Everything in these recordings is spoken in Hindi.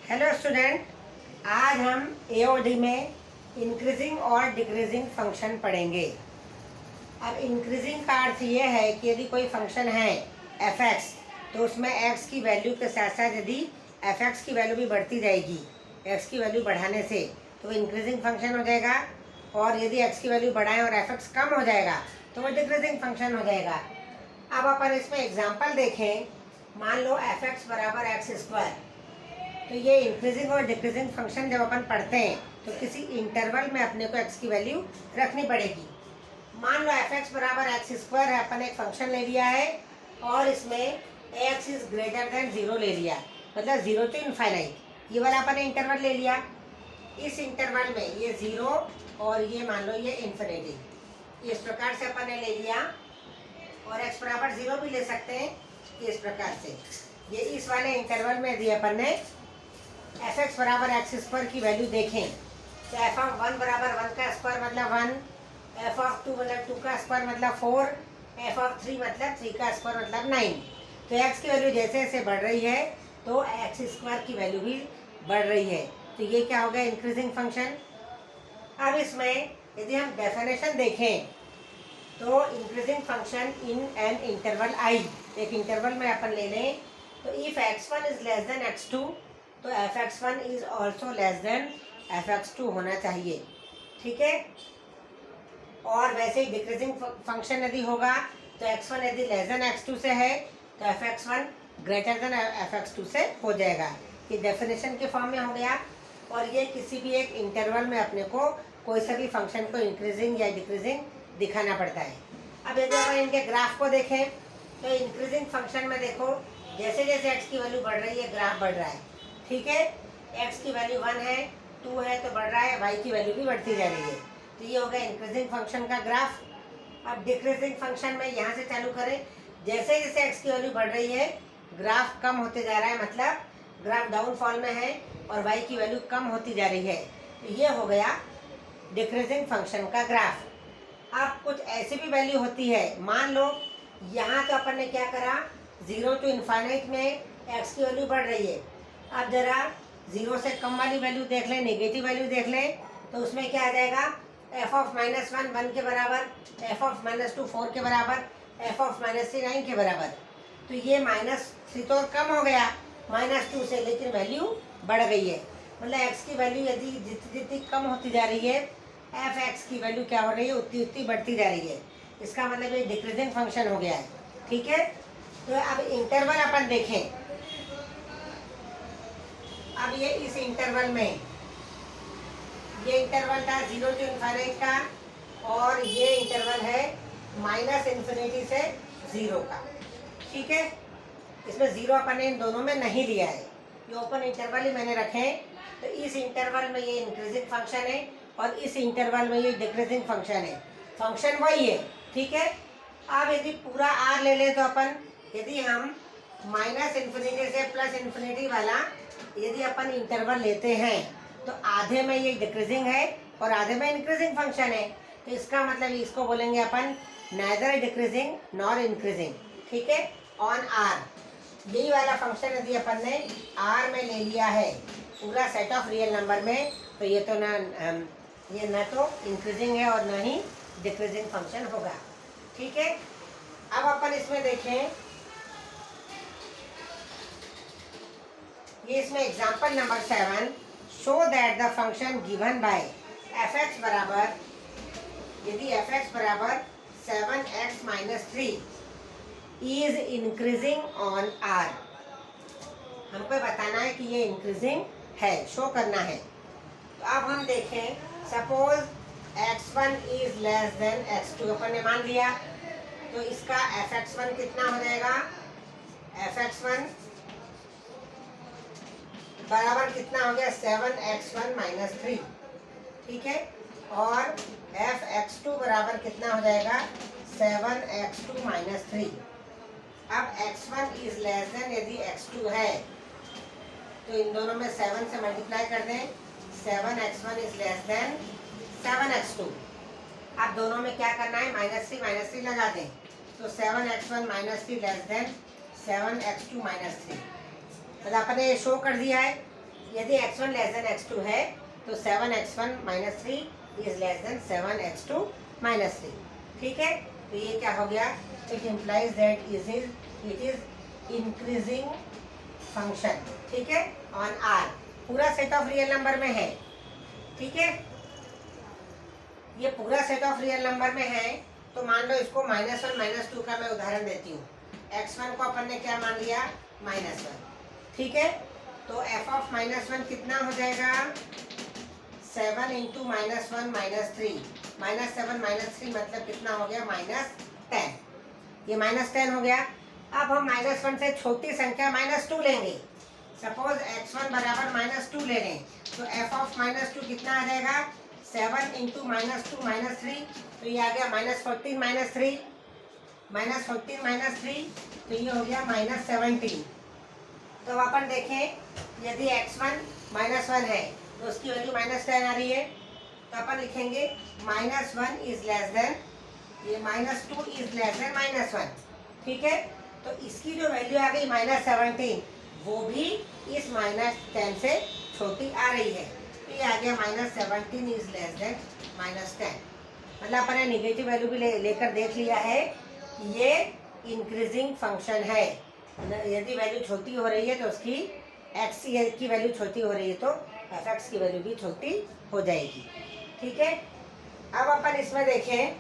हेलो स्टूडेंट, आज हम एओडी में इंक्रीजिंग और डिक्रीजिंग फंक्शन पढ़ेंगे। अब इंक्रीजिंग का अर्थ ये है कि यदि कोई फंक्शन है एफ एक्स, तो उसमें एक्स की वैल्यू के साथ साथ यदि एफ एक्स की वैल्यू भी बढ़ती जाएगी, एक्स की वैल्यू बढ़ाने से, तो इंक्रीजिंग फंक्शन हो जाएगा। और यदि एक्स की वैल्यू बढ़ाएं और एफ एक्स कम हो जाएगा तो वो डिक्रीजिंग फंक्शन हो जाएगा। अब अपन इसमें एग्जाम्पल देखें। मान लो एफ एक्स बराबर एक्स स्क्वायर, तो ये इंक्रीजिंग और डिक्रीजिंग फंक्शन जब अपन पढ़ते हैं तो किसी इंटरवल में अपने को एक्स की वैल्यू रखनी पड़ेगी। मान लो एफ एक्स बराबर एक्स स्क्वायर है, अपन एक फंक्शन ले लिया है और इसमें x is greater than zero ले लिया, मतलब जीरो टू इनफाइनाइट, ये वाला अपन ने इंटरवल ले लिया। इस इंटरवल में ये जीरो और ये मान लो ये इन्फिनिटी, इस प्रकार से अपन ने ले लिया। और एक्स बराबर जीरो भी ले सकते हैं इस प्रकार से। ये इस वाले इंटरवल में यदि अपन ने एफ एक्स बराबर एक्स स्क्वायर की वैल्यू देखें तो एफ ऑफ वन बराबर वन का स्क्वायर मतलब वन, एफ ऑफ टू मतलब टू का स्क्वायर मतलब फोर, एफ ऑफ थ्री मतलब थ्री का स्क्वायर मतलब नाइन। तो एक्स की वैल्यू जैसे जैसे बढ़ रही है तो एक्स स्क्वायर की वैल्यू भी बढ़ रही है। तो ये क्या हो गया, इंक्रीजिंग फंक्शन। अब इसमें यदि हम डेफिनेशन देखें तो increasing function in an interval I, एक इंटरवल में अपन ले लें तो if x1 is less than x2 तो fx1 is also less than fx2 होना चाहिए, ठीक है। और वैसे ही डिक्रीजिंग फंक्शन यदि होगा तो x1 यदि लेस देन x2 से है तो fx1 ग्रेटर देन fx2 से हो जाएगा। ये डेफिनेशन के फॉर्म में हो गया। और ये किसी भी एक इंटरवल में अपने को कोई सा भी फंक्शन को इंक्रीजिंग या डिक्रीजिंग दिखाना पड़ता है। अब यदि अपन इनके ग्राफ को देखें तो इंक्रीजिंग फंक्शन में देखो जैसे जैसे x की वैल्यू बढ़ रही है ग्राफ बढ़ रहा है, ठीक है। x की वैल्यू 1 है, 2 है तो बढ़ रहा है, y की वैल्यू भी बढ़ती जा रही है। तो ये हो गया इंक्रीजिंग फंक्शन का ग्राफ। अब डिक्रीजिंग फंक्शन में यहाँ से चालू करें, जैसे जैसे x की वैल्यू बढ़ रही है ग्राफ कम होते जा रहा है, मतलब ग्राफ डाउनफॉल में है और y की वैल्यू कम होती जा रही है। तो ये हो गया डिक्रीजिंग फंक्शन का ग्राफ। अब कुछ ऐसी भी वैल्यू होती है, मान लो यहाँ तो अपन ने क्या करा, जीरो टू इनफाइनाइट में x की वैल्यू बढ़ रही है। अब जरा जीरो से कम वाली वैल्यू देख लें, नेगेटिव वैल्यू देख लें, तो उसमें क्या आ जाएगा, F of minus one one के बराबर, F of minus two four के बराबर, F of minus three nine के बराबर। तो ये माइनस थ्री तो कम हो गया माइनस टू से, लेकिन वैल्यू बढ़ गई है। मतलब एक्स की वैल्यू यदि जितनी जितनी कम होती जा रही है एफ एक्स की वैल्यू क्या हो रही है, उतनी उतनी बढ़ती जा रही है। इसका मतलब ये डिक्रीजिंग फंक्शन हो गया है, ठीक है। तो अब इंटरवल अपन देखें। अब ये इस इंटरवल में, ये इंटरवल था जीरो टू इनफाइनाइट का और ये इंटरवल है माइनस इन्फिनिटी से जीरो का, ठीक है। इसमें जीरो अपन ने इन दोनों में नहीं लिया है, ये ओपन इंटरवल ही मैंने रखे हैं। तो इस इंटरवल में ये इंक्रीजिंग फंक्शन है और इस इंटरवल में ये डिक्रीजिंग फंक्शन है, फंक्शन वही है, ठीक है। अब यदि पूरा आर ले लें तो अपन, यदि हम माइनस इन्फिनिटी से प्लस इन्फिनिटी वाला यदि अपन इंटरवल लेते हैं तो आधे में ये डिक्रीजिंग है और आधे में इंक्रीजिंग फंक्शन है। तो इसका मतलब इसको बोलेंगे अपन नाइदर डिक्रीजिंग नॉर इंक्रीजिंग, ठीक है, ऑन आर। यही वाला फंक्शन यदि अपन ने आर में ले लिया है पूरा सेट ऑफ रियल नंबर में, तो ये तो ये न तो इंक्रीजिंग है और न ही डिक्रीजिंग फंक्शन होगा, ठीक है। अब अपन इसमें देखें, ये इसमें example number 7, show that the function given by f x बराबर, यदि एफ एक्स बराबर 7x minus 3 is increasing on R. हमको बताना है कि ये इंक्रीजिंग है, शो करना है। तो अब हम देखें, suppose x1 is less than x2 अपन ने मान लिया, तो इसका fx1 कितना हो जाएगा, fx1 बराबर कितना हो गया 7x1 माइनस 3, ठीक है। और fx2 बराबर कितना हो जाएगा 7x2 माइनस 3। अब x1 इज लेस देन यदि x2 है तो इन दोनों में 7 से मल्टीप्लाई कर दें, 7x1 is less than 7x2। अब दोनों में क्या करना है, माइनस थ्री लगा दें, तो 7x1 minus 3 less than 7x2 minus 3। मतलब आपने शो कर दिया है यदि x1 लेस देन x2 है तो 7x1 minus 3 is less than 7x2 minus 3। ठीक है, तो ये क्या हो गया, it implies that it is increasing function. ठीक है, ऑन आर, पूरा सेट ऑफ रियल नंबर में है। ठीक है, ये पूरा सेट ऑफ रियल नंबर में है। तो मान लो इसको -1 -2 का मैं उदाहरण देती हूँ। x1 को अपन ने क्या मान लिया, -1। ठीक है, तो f ऑफ -1 कितना हो जाएगा, 7 इंटू -1 -3, -7 -3 मतलब कितना हो गया, -10। ये -10 हो गया। अब हम -1 से छोटी संख्या -2 लेंगे। सपोज x1 बराबर -2 ले लें, तो f ऑफ -2 कितना आ जाएगा, 7 इंटू -2 -3, तो ये आ गया -14 -3, -14 -3, तो ये हो गया -17। तो अपन देखें, यदि x1 -1 है तो उसकी वैल्यू -10 आ रही है, तो अपन लिखेंगे -1 इज लेस देन, ये -2 इज लेस देन -1। ठीक है, तो इसकी जो वैल्यू आ गई -17, वो भी इस -10 से छोटी आ रही है। तो ये आ गया -17 इज लेस देन -10। मतलब अपन ने निगेटिव वैल्यू भी लेकर देख लिया है कि ये इंक्रीजिंग फंक्शन है। यदि वैल्यू छोटी हो रही है तो उसकी एक्स की वैल्यू छोटी हो रही है तो एफ एक्स की वैल्यू भी छोटी हो जाएगी। ठीक है, अब अपन इसमें देखें,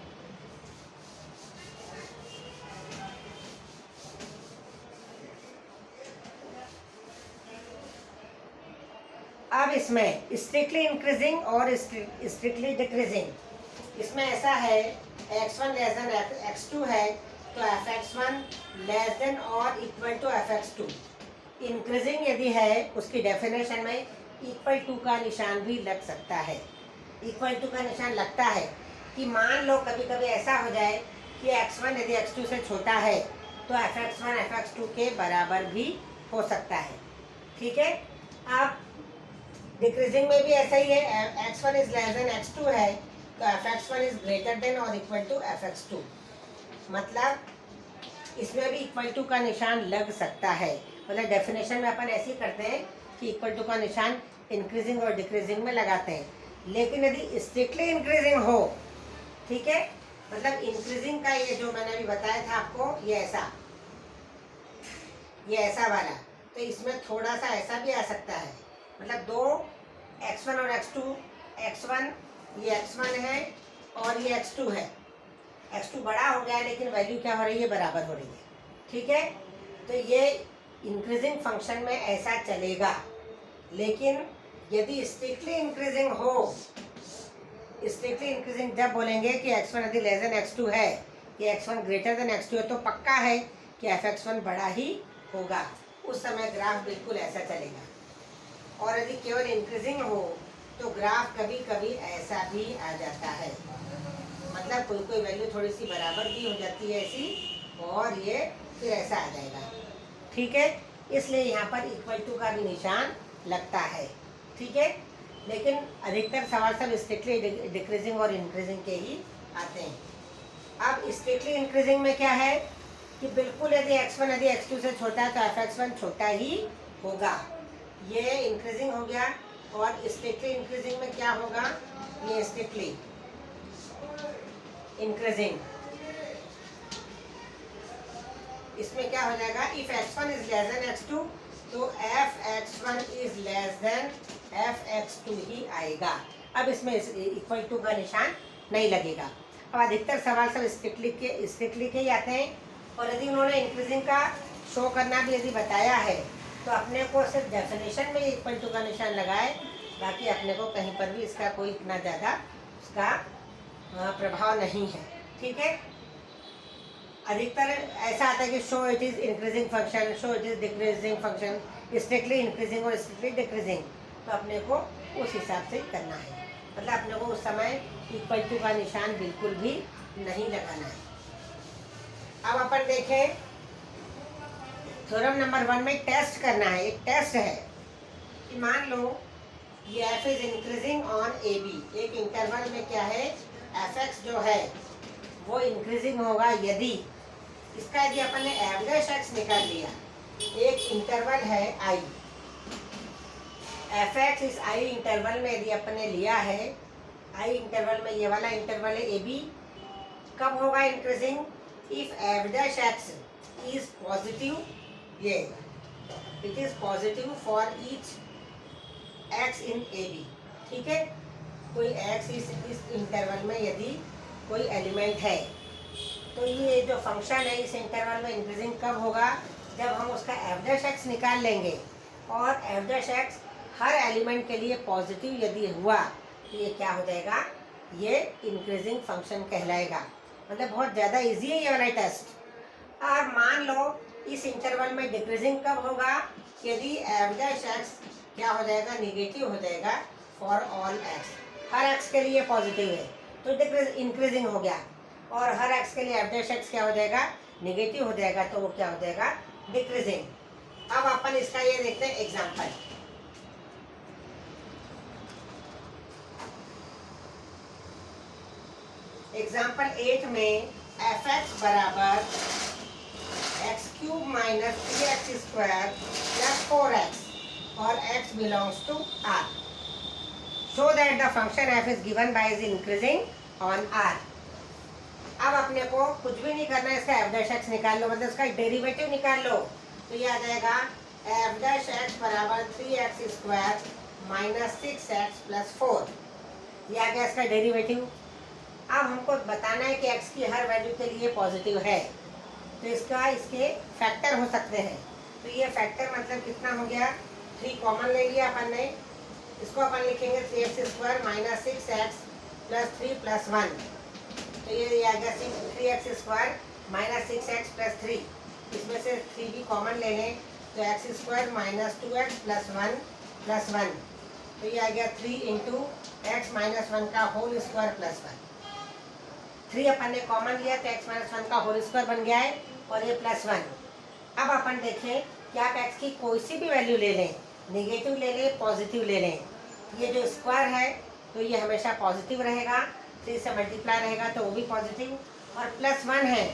अब इसमें स्ट्रिक्टली इंक्रीजिंग और स्ट्रिक्टली डिक्रीजिंग। इसमें ऐसा है, x1 लेस देन x2 है तो fx1 लेस देन और इक्वल टू fx2। इंक्रीजिंग यदि है उसकी डेफिनेशन में इक्वल टू का निशान भी लग सकता है। इक्वल टू का निशान लगता है कि मान लो कभी कभी ऐसा हो जाए कि x1 यदि x2 से छोटा है तो fx1 fx2 के बराबर भी हो सकता है। ठीक है, अब डिक्रीजिंग में भी ऐसा ही है, x1 is less than x2 है तो fx1 इज ग्रेटर देन और इक्वल टू fx2। मतलब इसमें भी इक्वल टू का निशान लग सकता है। मतलब डेफिनेशन में अपन ऐसे ही करते हैं कि इक्वल टू का निशान इंक्रीजिंग और डिक्रीजिंग में लगाते हैं। लेकिन यदि स्ट्रिक्टली इंक्रीजिंग हो, ठीक है, मतलब इंक्रीजिंग का ये जो मैंने अभी बताया था आपको, ये ऐसा वाला, तो इसमें थोड़ा सा ऐसा भी आ सकता है। मतलब दो x1 और x2, x1 ये x1 है और ये x2 है। x2 बड़ा हो गया है लेकिन वैल्यू क्या हो रही है, बराबर हो रही है। ठीक है, तो ये इंक्रीजिंग फंक्शन में ऐसा चलेगा। लेकिन यदि स्ट्रिक्टली इंक्रीजिंग हो, स्ट्रिक्टली इंक्रीजिंग जब बोलेंगे कि x1 यदि लेस देन x2 है, ये x1 ग्रेटर देन x2 है, तो पक्का है कि fx1 बड़ा ही होगा। उस समय ग्राफ बिल्कुल ऐसा चलेगा। और यदि केवल इंक्रीजिंग हो तो ग्राफ कभी कभी ऐसा भी आ जाता है। मतलब कोई कोई वैल्यू थोड़ी सी बराबर भी हो जाती है ऐसी, और ये फिर ऐसा आ जाएगा। ठीक है, इसलिए यहाँ पर इक्वल टू का भी निशान लगता है। ठीक है, लेकिन अधिकतर सवाल सब स्ट्रिक्टली डिक्रीजिंग और इंक्रीजिंग के ही आते हैं। अब स्ट्रिक्टली इंक्रीजिंग में क्या है कि बिल्कुल यदि x1 यदि x2 से छोटा है तो fx1 छोटा ही होगा। ये इंक्रीजिंग हो गया। और स्ट्रिक्टली इंक्रीजिंग में क्या होगा, ये स्ट्रिक्टली इंक्रीजिंग, इसमें क्या हो जाएगा, if x1 is less than x2 तो fx1 is less than fx2 ही आएगा। अब इसमें इक्वल टू का निशान नहीं लगेगा। अब अधिकतर सवाल सब स्ट्रिक्टली के ही आते हैं। और यदि उन्होंने इंक्रीजिंग का शो करना भी यदि बताया है तो अपने को सिर्फ डेफिनेशन में इक्वल टू का निशान लगाए, बाकी अपने को कहीं पर भी इसका कोई इतना ज़्यादा उसका प्रभाव नहीं है। ठीक है, अधिकतर ऐसा आता है कि show it is increasing function, show it is decreasing function, strictly increasing और स्ट्रिक्टली डिक्रीजिंग, तो अपने को उस हिसाब से करना है। मतलब अपने को उस समय इक्वल टू का निशान बिल्कुल भी नहीं लगाना है। अब अपन देखें, थ्योरम नंबर 1 में टेस्ट करना है। एक टेस्ट है कि मान लो ये f is increasing on AB। एक इंटरवल में क्या है, fx जो है वो इंक्रीजिंग होगा यदि इसका यदि अपन ने एवरेज x निकाल लिया। एक इंटरवल है I, एफ एक्स इस आई इंटरवल में यदि अपन ने लिया है, आई इंटरवल में ये वाला इंटरवल है ए बी, कब होगा increasing? If f dash x is positive, ये it is positive for each x in a b. ठीक है, कोई एक्स इस इंटरवल में यदि कोई एलिमेंट है तो ये जो फंक्शन है इस इंटरवल में इंक्रीजिंग कब होगा? जब हम उसका एफ डैश एक्स निकाल लेंगे और एफ डैश एक्स हर एलिमेंट के लिए पॉजिटिव यदि हुआ तो ये क्या हो जाएगा? ये इंक्रीजिंग फंक्शन कहलाएगा। मतलब बहुत ज़्यादा इजी है ये वाला टेस्ट। और मान लो इस इंटरवल में डिक्रीजिंग कब होगा? यदि एफ डैश एक्स क्या हो जाएगा? निगेटिव हो जाएगा for all x, her x के लिए पॉजिटिव है तो इंक्रीजिंग हो गया, और हर एक्स के लिए एफ डैश एक्स क्या हो जाएगा? निगेटिव हो जाएगा, तो वो क्या हो जाएगा? डिक्रीजिंग। अब अपन इसका ये देखते हैं एग्जाम्पल। एग्जाम्पल 8 में एफ एक्स बराबर x cube minus 3x square plus 4x और x belongs to R। Show that the function f is given by is increasing on R। अब अपने को कुछ भी नहीं करना है, इसका एफ डैश एक्स निकाल लो, मतलब इसका डेरिवेटिव निकाल लो। तो ये आ जाएगा एफ डैश एक्स बराबर 3x square minus 6x plus 4। ये आ गया इसका डेरिवेटिव। अब हमको बताना है कि x की हर वैल्यू के लिए पॉजिटिव है, तो इसके फैक्टर हो सकते हैं। तो ये फैक्टर मतलब कितना हो गया? 3 कॉमन ले लिया अपन ने, इसको अपन लिखेंगे 3x square minus 6x plus 3 plus 1। तो ये आ गया 3x square minus 6x plus 3, इसमें से 3 भी कॉमन ले लें तो x square minus 2x plus 1 plus 1। तो ये आ गया 3 इंटू एक्स माइनस 1 का होल स्क्वायर प्लस 1। 3 अपन ने कॉमन लिया तो x माइनस 1 का होल स्क्वायर बन गया है और ये प्लस 1। अब अपन देखें कि आप x की कोई सी भी वैल्यू ले लें, निगेटिव ले लें, पॉजिटिव ले लें, ये जो स्क्वायर है तो ये हमेशा पॉजिटिव रहेगा, 3 से मल्टीप्लाई रहेगा तो वो भी पॉजिटिव, और प्लस 1 है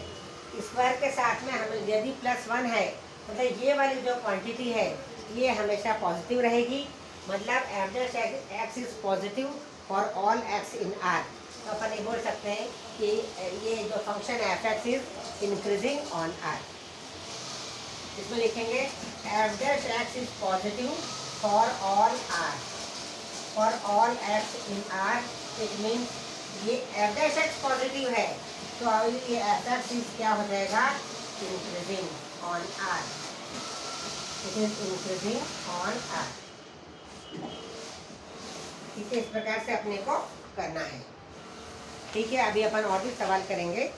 स्क्वायर के साथ में, हमें यदि प्लस 1 है मतलब ये वाली जो क्वांटिटी है ये हमेशा पॉजिटिव रहेगी। मतलब F dash x is positive for all x in are. तो अपन ये बोल सकते हैं कि ये जो फंक्शन है f x is increasing on R. इसमें लिखेंगे f dash x is positive for all R, for all x in R. It means ये एफ डैश एक्स पॉजिटिव है तो ये एफ एक्स इज क्या हो जाएगा? Increasing on R. It is increasing on R. ठीक है, इस प्रकार से अपने को करना है। ठीक है, अभी अपन और भी सवाल करेंगे।